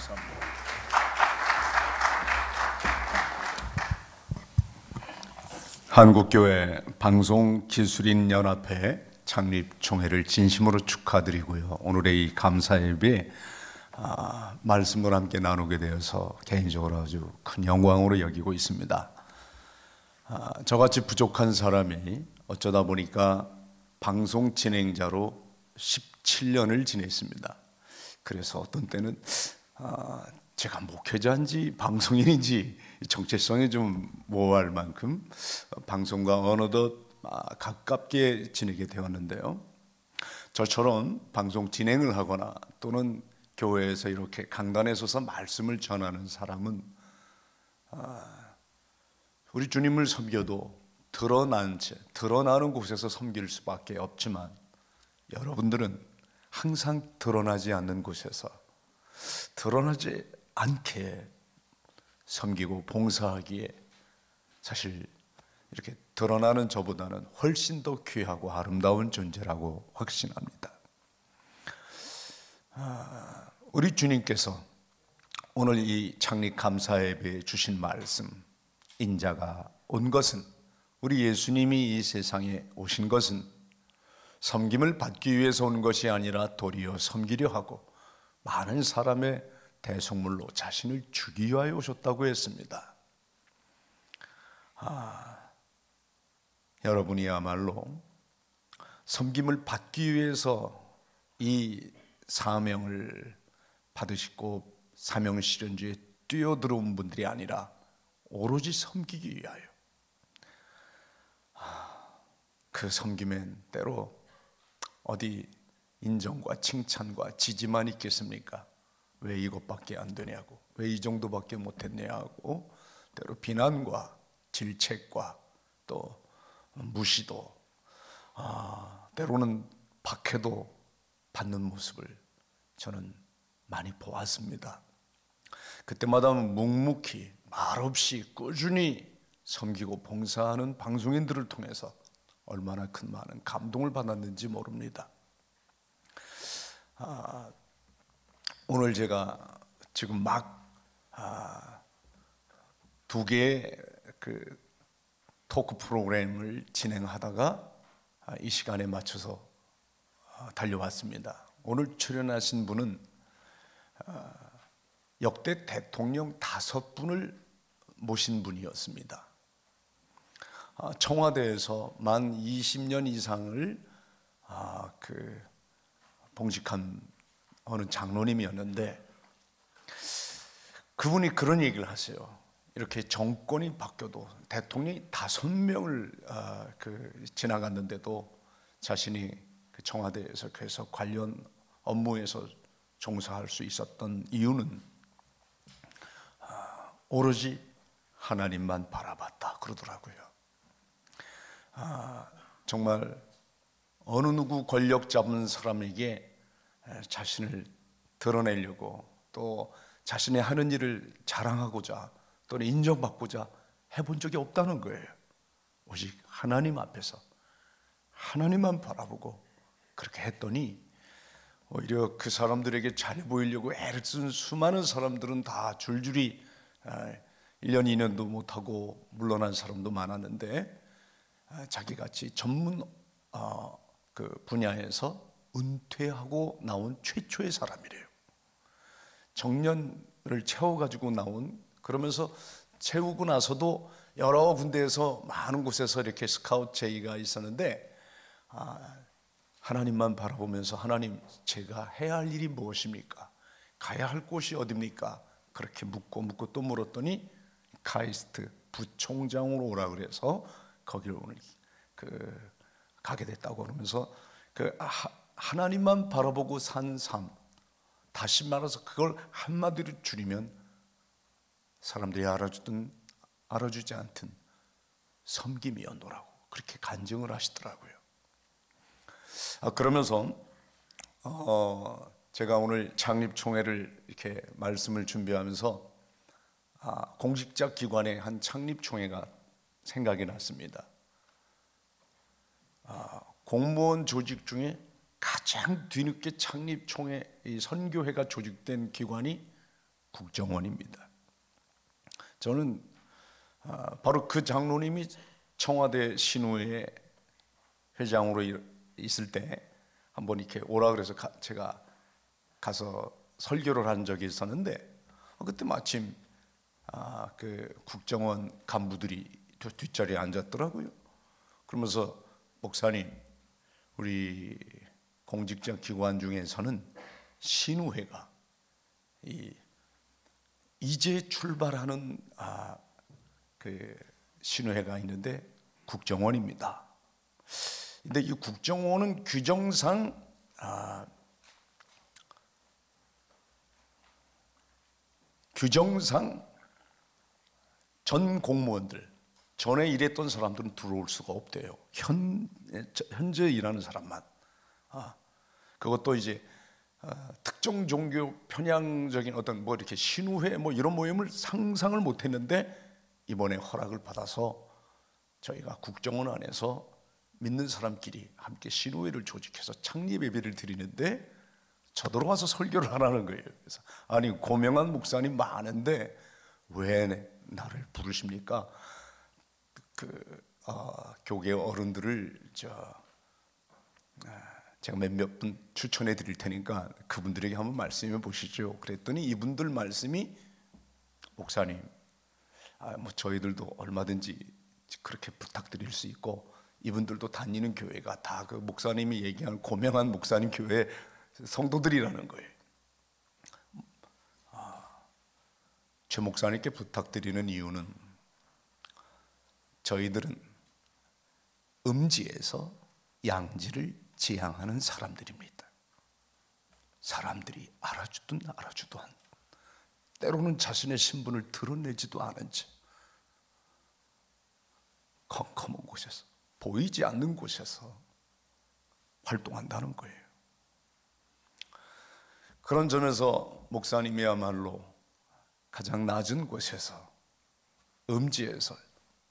감사합니다. 한국교회 방송기술인연합회 창립총회를 진심으로 축하드리고요. 오늘의 이 감사예배 말씀을 함께 나누게 되어서 개인적으로 아주 큰 영광으로 여기고 있습니다. 저같이 부족한 사람이 어쩌다 보니까 방송 진행자로 17년을 지냈습니다. 그래서 어떤 때는 제가 목회자인지 방송인인지 정체성이 좀 모호할 만큼 방송과 어느덧 가깝게 지내게 되었는데요. 저처럼 방송 진행을 하거나 또는 교회에서 이렇게 강단에 서서 말씀을 전하는 사람은 우리 주님을 섬겨도 드러나는 곳에서 섬길 수밖에 없지만, 여러분들은 항상 드러나지 않는 곳에서 드러나지 않게 섬기고 봉사하기에 사실 이렇게 드러나는 저보다는 훨씬 더 귀하고 아름다운 존재라고 확신합니다. 우리 주님께서 오늘 이 창립 감사예배에 주신 말씀, 인자가 온 것은, 우리 예수님이 이 세상에 오신 것은 섬김을 받기 위해서 온 것이 아니라 도리어 섬기려 하고 많은 사람의 대속물로 자신을 주기 위하여 오셨다고 했습니다. 여러분이야말로 섬김을 받기 위해서 이 사명을 받으시고 사명 실현주에 뛰어들어온 분들이 아니라 오로지 섬기기 위하여, 그 섬김엔 때로 어디 인정과 칭찬과 지지만 있겠습니까? 왜 이것밖에 안 되냐고, 왜 이 정도밖에 못했냐고 때로 비난과 질책과 또 무시도, 때로는 박해도 받는 모습을 저는 많이 보았습니다. 그때마다 묵묵히 말없이 꾸준히 섬기고 봉사하는 방송인들을 통해서 얼마나 큰 많은 감동을 받았는지 모릅니다. 오늘 제가 지금 막 두 개의 그 토크 프로그램을 진행하다가 이 시간에 맞춰서 달려왔습니다. 오늘 출연하신 분은 역대 대통령 5분을 모신 분이었습니다. 청와대에서 만 20년 이상을 봉직한 어느 장로님이었는데, 그분이 그런 얘기를 하세요. 이렇게 정권이 바뀌어도 대통령이 5명을 지나갔는데도 자신이 그 청와대에서 그래서 관련 업무에서 종사할 수 있었던 이유는 오로지 하나님만 바라봤다 그러더라고요. 정말 어느 누구 권력 잡은 사람에게 자신을 드러내려고, 또 자신의 하는 일을 자랑하고자 또는 인정받고자 해본 적이 없다는 거예요. 오직 하나님 앞에서 하나님만 바라보고 그렇게 했더니 오히려 그 사람들에게 잘 보이려고 애를 쓴 수많은 사람들은 다 줄줄이 1년 2년도 못하고 물러난 사람도 많았는데, 자기같이 전문 그 분야에서 은퇴하고 나온 최초의 사람이래요. 정년을 채워가지고 나온, 그러면서 채우고 나서도 여러 군데에서 많은 곳에서 이렇게 스카우트 제의가 있었는데, 하나님만 바라보면서 하나님, 제가 해야 할 일이 무엇입니까? 가야 할 곳이 어디입니까? 그렇게 묻고 또 물었더니 카이스트 부총장으로 오라 그래서 거기를 오늘 가게 됐다고 그러면서 하나님만 바라보고 산 삶, 다시 말해서 그걸 한마디로 줄이면 사람들이 알아주든 알아주지 않든 섬김이었노라고 그렇게 간증을 하시더라고요. 그러면서 제가 오늘 창립총회를 이렇게 말씀을 준비하면서 공직자 기관의 한 창립총회가 생각이 났습니다. 공무원 조직 중에 가장 뒤늦게 창립총회, 이 선교회가 조직된 기관이 국정원입니다. 저는 바로 그 장로님이 청와대 신우회 회장으로 있을 때 한번 이렇게 오라 그래서 제가 가서 설교를 한 적이 있었는데, 그때 마침 그 국정원 간부들이 뒷자리에 앉았더라고요. 그러면서 목사님, 우리 공직자 기관 중에서는 신우회가 이제 출발하는 그 신우회가 있는데 국정원입니다. 근데 이 국정원은 규정상 전 공무원들, 전에 일했던 사람들은 들어올 수가 없대요. 현재 일하는 사람만. 그것도 이제 특정 종교 편향적인 어떤 뭐 이렇게 신우회 뭐 이런 모임을 상상을 못했는데, 이번에 허락을 받아서 저희가 국정원 안에서 믿는 사람끼리 함께 신우회를 조직해서 창립 예배를 드리는데 저들어와서 설교를 하라는 거예요. 그래서 아니, 고명한 목사님 많은데 왜 나를 부르십니까? 교계 어른들을 제가 몇몇 분 추천해 드릴 테니까 그분들에게 한번 말씀해 보시죠. 그랬더니 이분들 말씀이, 목사님, 뭐 저희들도 얼마든지 그렇게 부탁드릴 수 있고, 이분들도 다니는 교회가 다 그 목사님이 얘기한 고명한 목사님 교회 성도들이라는 거예요. 최 목사님께 부탁드리는 이유는, 저희들은 음지에서 양지를 지향하는 사람들입니다. 사람들이 알아주든 알아주든 때로는 자신의 신분을 드러내지도 않은 채 컴컴한 곳에서, 보이지 않는 곳에서 활동한다는 거예요. 그런 점에서 목사님이야말로 가장 낮은 곳에서, 음지에서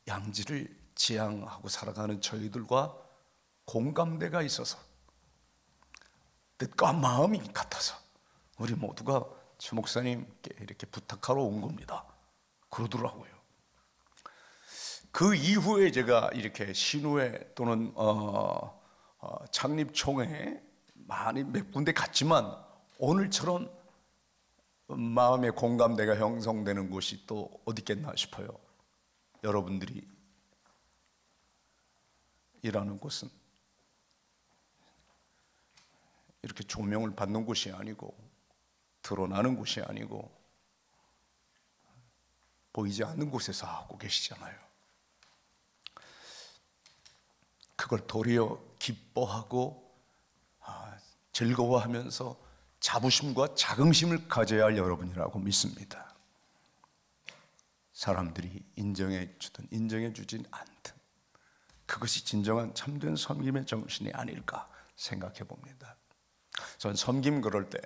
양지를 지향하고 살아가는 저희들과 공감대가 있어서, 뜻과 마음이 같아서 우리 모두가 최 목사님께 이렇게 부탁하러 온 겁니다. 그러더라고요. 그 이후에 제가 이렇게 신우회 또는 창립총회 많이 몇 군데 갔지만, 오늘처럼 마음의 공감대가 형성되는 곳이 또 어디 있겠나 싶어요. 여러분들이 일하는 곳은 이렇게 조명을 받는 곳이 아니고, 드러나는 곳이 아니고, 보이지 않는 곳에서 하고 계시잖아요. 그걸 도리어 기뻐하고 즐거워하면서 자부심과 자긍심을 가져야 할 여러분이라고 믿습니다. 사람들이 인정해 주든 인정해 주진 않든 그것이 진정한 참된 섬김의 정신이 아닐까 생각해 봅니다. 전 섬김 그럴 때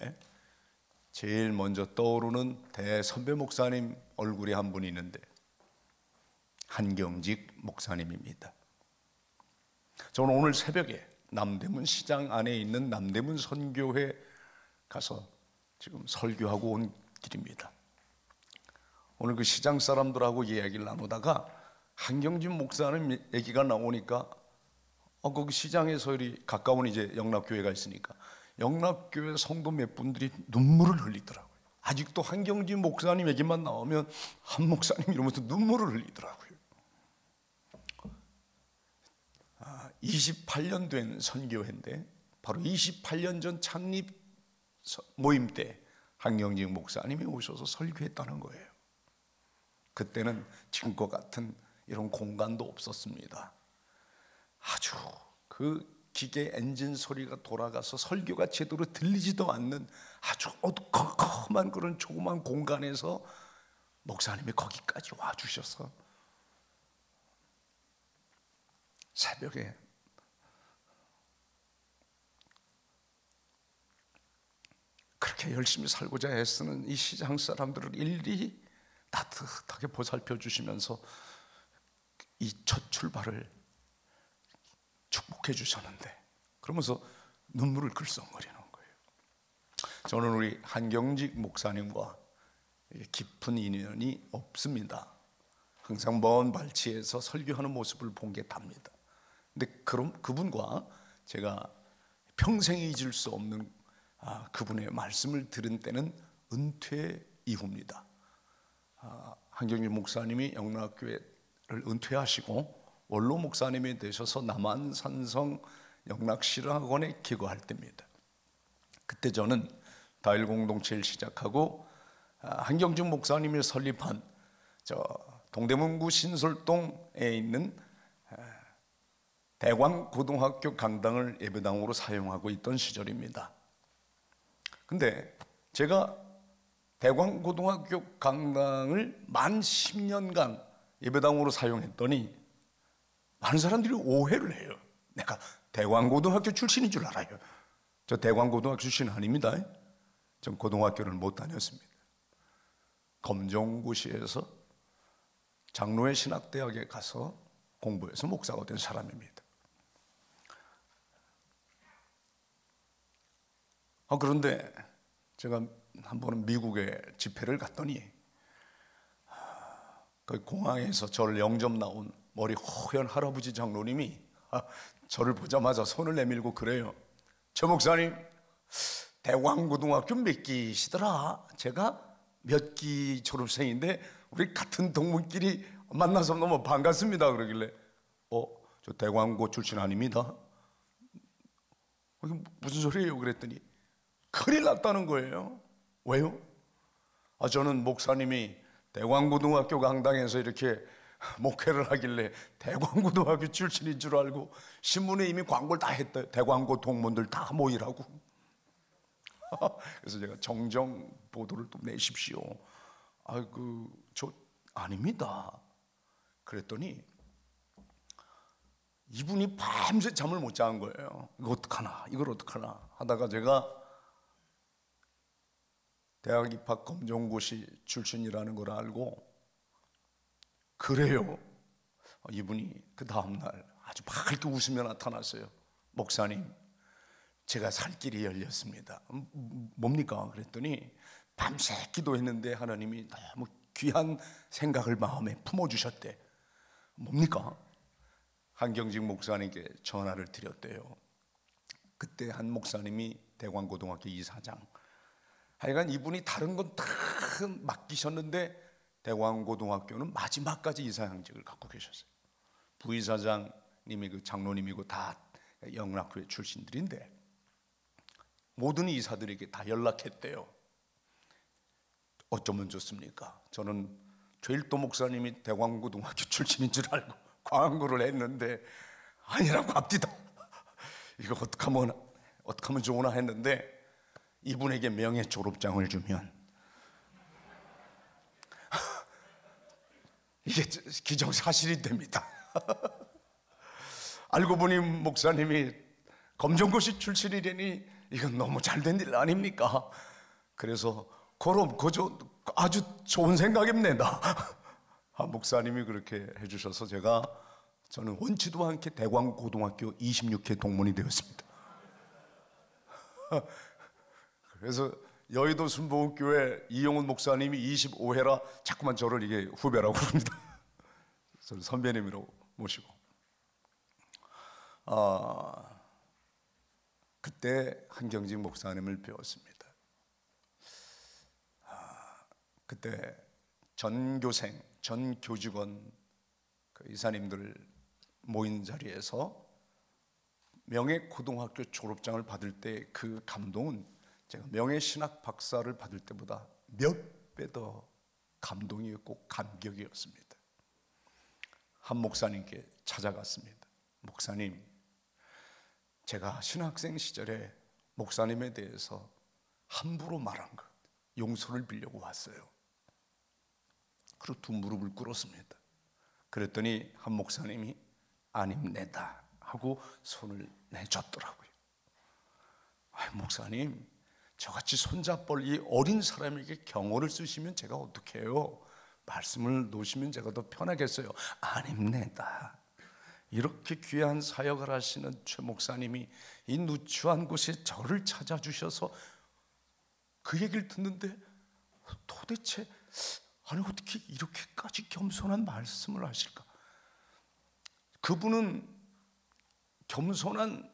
제일 먼저 떠오르는 대선배 목사님 얼굴이 한 분 있는데, 한경직 목사님입니다. 저는 오늘 새벽에 남대문 시장 안에 있는 남대문 선교회 가서 지금 설교하고 온 길입니다. 오늘 그 시장 사람들하고 이야기를 나누다가 한경직 목사님 얘기가 나오니까 거기 시장에서 이리 가까운 이제 영락교회가 있으니까 영락교회 성도 몇 분들이 눈물을 흘리더라고요. 아직도 한경직 목사님 얘기만 나오면 한 목사님 이러면서 눈물을 흘리더라고요. 28년 된 선교회인데, 바로 28년 전 창립 모임 때 한경직 목사님이 오셔서 설교했다는 거예요. 그때는 지금과 같은 이런 공간도 없었습니다. 아주 그 기계 엔진 소리가 돌아가서 설교가 제대로 들리지도 않는 아주 어두컴컴한 그런 조그만 공간에서 목사님이 거기까지 와주셔서 새벽에 그렇게 열심히 살고자 애쓰는 이 시장 사람들을 일일이 따뜻하게 보살펴 주시면서 이 첫 출발을 축복해 주셨는데, 그러면서 눈물을 글썽거리는 거예요. 저는 우리 한경직 목사님과 깊은 인연이 없습니다. 항상 먼 발치에서 설교하는 모습을 본 게 답니다. 근데 그럼 그분과 제가 평생 잊을 수 없는 그분의 말씀을 들은 때는 은퇴 이후입니다. 한경일 목사님이 영락교회를 은퇴하시고 원로 목사님이 되셔서 남한산성 영락실학원에 기거할 때입니다. 그때 저는 다일 공동체를 시작하고 한경준 목사님이 설립한 저 동대문구 신솔동에 있는 대광고등학교 강당을 예배당으로 사용하고 있던 시절입니다. 근데 제가 대광고등학교 강당을 만 10년간 예배당으로 사용했더니 많은 사람들이 오해를 해요. 내가 대광고등학교 출신인 줄 알아요. 저 대광고등학교 출신 아닙니다. 전 고등학교를 못 다녔습니다. 검정고시에서 장로회 신학대학에 가서 공부해서 목사가 된 사람입니다. 그런데 제가 한 번은 미국에 집회를 갔더니 그 공항에서 저를 영접 나온 머리 허연 할아버지 장로님이 저를 보자마자 손을 내밀고 그래요. 저 목사님 대광고등학교 몇 기시더라? 제가 몇 기 졸업생인데 우리 같은 동문끼리 만나서 너무 반갑습니다. 그러길래 저 대광고 출신 아닙니다. 이게 무슨 소리예요? 그랬더니 큰일 났다는 거예요. 왜요? 저는 목사님이 대광고등학교 강당에서 이렇게 목회를 하길래 대광고등학교 출신인 줄 알고 신문에 이미 광고를 다 했대요. 대광고 동문들 다 모이라고. 그래서 제가 정정 보도를 또 내십시오. 저 아닙니다. 그랬더니 이분이 밤새 잠을 못 자는 거예요. 이걸 어떡하나 하다가 제가 대학 입학 검정고시 출신이라는 걸 알고 그래요. 이분이 그 다음날 아주 밝게 웃으며 나타났어요. 목사님, 제가 살 길이 열렸습니다. 뭡니까? 그랬더니 밤새 기도했는데 하나님이 너무 귀한 생각을 마음에 품어주셨대. 뭡니까? 한경직 목사님께 전화를 드렸대요. 그때 한 목사님이 대광고등학교 이사장. 하여간 이분이 다른 건 다 맡기셨는데 대광고등학교는 마지막까지 이사장직을 갖고 계셨어요. 부이사장님이 그 장로님이고 다 영락교회 출신들인데 모든 이사들에게 다 연락했대요. 어쩌면 좋습니까? 저는 조일도 목사님이 대광고등학교 출신인 줄 알고 광고를 했는데 아니라고 합디다. 이거 어떡하면 좋으나 했는데 이분에게 명예 졸업장을 주면 이게 기정사실이 됩니다. 알고 보니 목사님이 검정고시 출신이라니 이건 너무 잘된 일 아닙니까? 그래서 그럼 그저 아주 좋은 생각입니다. 목사님이 그렇게 해주셔서 저는 원치도 않게 대광고등학교 26회 동문이 되었습니다. 그래서 여의도 순복음교회 이용훈 목사님이 25회라 자꾸만 저를 이게 후배라고 그럽니다. 저를 선배님이라고 모시고. 그때 한경직 목사님을 배웠습니다. 그때 전교생, 전교직원 그 이사님들 모인 자리에서 명예고등학교 졸업장을 받을 때 그 감동은 제가 명예신학 박사를 받을 때보다 몇 배 더 감동이었고 감격이었습니다. 한 목사님께 찾아갔습니다. 목사님, 제가 신학생 시절에 목사님에 대해서 함부로 말한 것 용서를 빌려고 왔어요. 그리고 두 무릎을 꿇었습니다. 그랬더니 한 목사님이 아닙니다 하고 손을 내줬더라고요. 목사님, 저같이 손잡벌 이 어린 사람에게 경호를 쓰시면 제가 어떻게 해요? 말씀을 놓으시면 제가 더 편하겠어요. 아닙니다. 이렇게 귀한 사역을 하시는 최 목사님이 이 누추한 곳에 저를 찾아주셔서 그 얘기를 듣는데 도대체 아니 어떻게 이렇게까지 겸손한 말씀을 하실까? 그분은 겸손한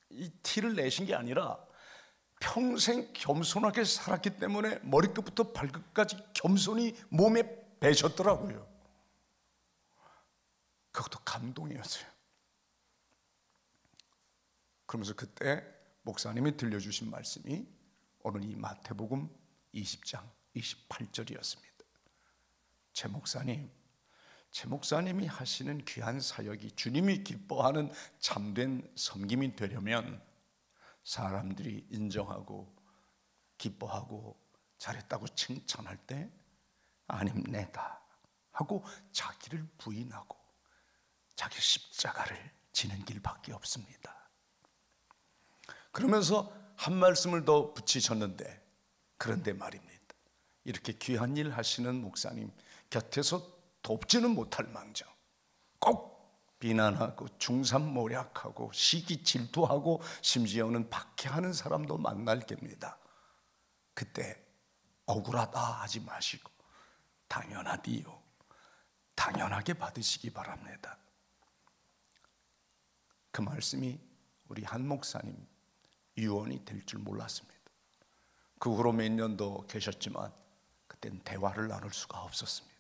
이 티를 내신 게 아니라 평생 겸손하게 살았기 때문에 머리끝부터 발끝까지 겸손히 몸에 배셨더라고요. 그것도 감동이었어요. 그러면서 그때 목사님이 들려주신 말씀이 오늘 이 마태복음 20장 28절이었습니다. 제 목사님이 하시는 귀한 사역이 주님이 기뻐하는 참된 섬김이 되려면 사람들이 인정하고 기뻐하고 잘했다고 칭찬할 때 아닙니다 하고 자기를 부인하고 자기 십자가를 지는 길밖에 없습니다. 그러면서 한 말씀을 더 붙이셨는데, 그런데 말입니다, 이렇게 귀한 일 하시는 목사님 곁에서 돕지는 못할 망정 꼭 비난하고 중산모략하고 시기 질투하고 심지어는 박해하는 사람도 만날 겁니다. 그때 억울하다 하지 마시고 당연하디요, 당연하게 받으시기 바랍니다. 그 말씀이 우리 한 목사님 유언이 될 줄 몰랐습니다. 그 후로 몇 년 더 계셨지만 그때는 대화를 나눌 수가 없었습니다.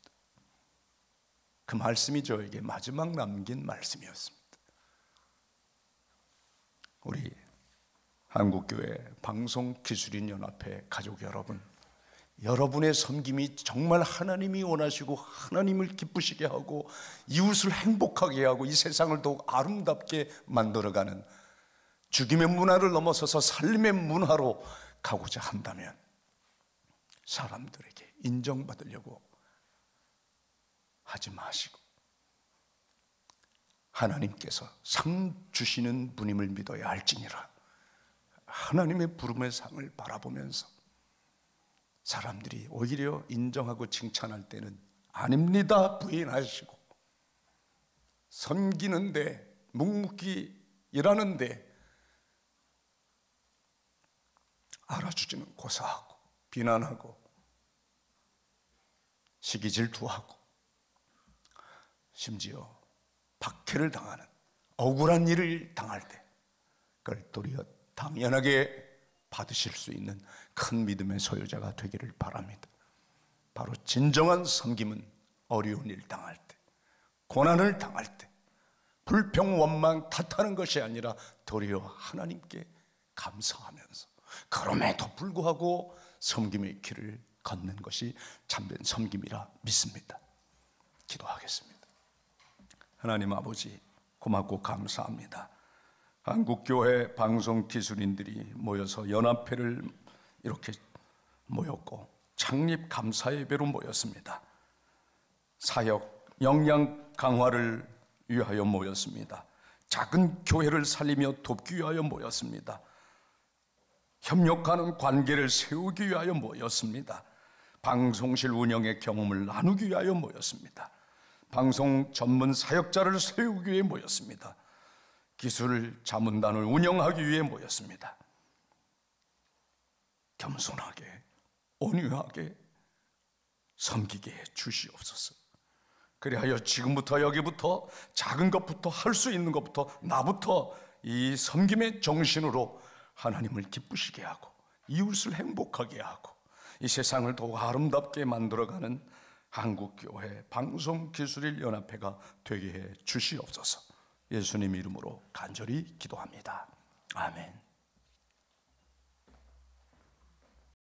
그 말씀이 저에게 마지막 남긴 말씀이었습니다. 우리 한국교회 방송기술인연합회 가족 여러분, 여러분의 섬김이 정말 하나님이 원하시고 하나님을 기쁘시게 하고 이웃을 행복하게 하고 이 세상을 더욱 아름답게 만들어가는 죽임의 문화를 넘어서서 삶의 문화로 가고자 한다면 사람들에게 인정받으려고 하지 마시고 하나님께서 상 주시는 분임을 믿어야 할지니라 하나님의 부름의 상을 바라보면서 사람들이 오히려 인정하고 칭찬할 때는 아닙니다 부인하시고, 섬기는데 묵묵히 일하는데 알아주지는 고사하고 비난하고 시기 질투하고 심지어 박해를 당하는 억울한 일을 당할 때 그걸 도리어 당연하게 받으실 수 있는 큰 믿음의 소유자가 되기를 바랍니다. 바로 진정한 섬김은 어려운 일 당할 때, 고난을 당할 때 불평 원망 탓하는 것이 아니라 도리어 하나님께 감사하면서 그럼에도 불구하고 섬김의 길을 걷는 것이 참된 섬김이라 믿습니다. 기도하겠습니다. 하나님 아버지, 고맙고 감사합니다. 한국교회 방송기술인들이 모여서 연합회를 이렇게 모였고 창립 감사예배로 모였습니다. 사역 역량 강화를 위하여 모였습니다. 작은 교회를 살리며 돕기 위하여 모였습니다. 협력하는 관계를 세우기 위하여 모였습니다. 방송실 운영의 경험을 나누기 위하여 모였습니다. 방송 전문 사역자를 세우기 위해 모였습니다. 기술 자문단을 운영하기 위해 모였습니다. 겸손하게 온유하게 섬기게 해 주시옵소서. 그리하여 지금부터 여기부터 작은 것부터 할 수 있는 것부터 나부터 이 섬김의 정신으로 하나님을 기쁘시게 하고 이웃을 행복하게 하고 이 세상을 더욱 아름답게 만들어가는 한국교회 방송기술인연합회가 되게 해 주시옵소서. 예수님 이름으로 간절히 기도합니다. 아멘.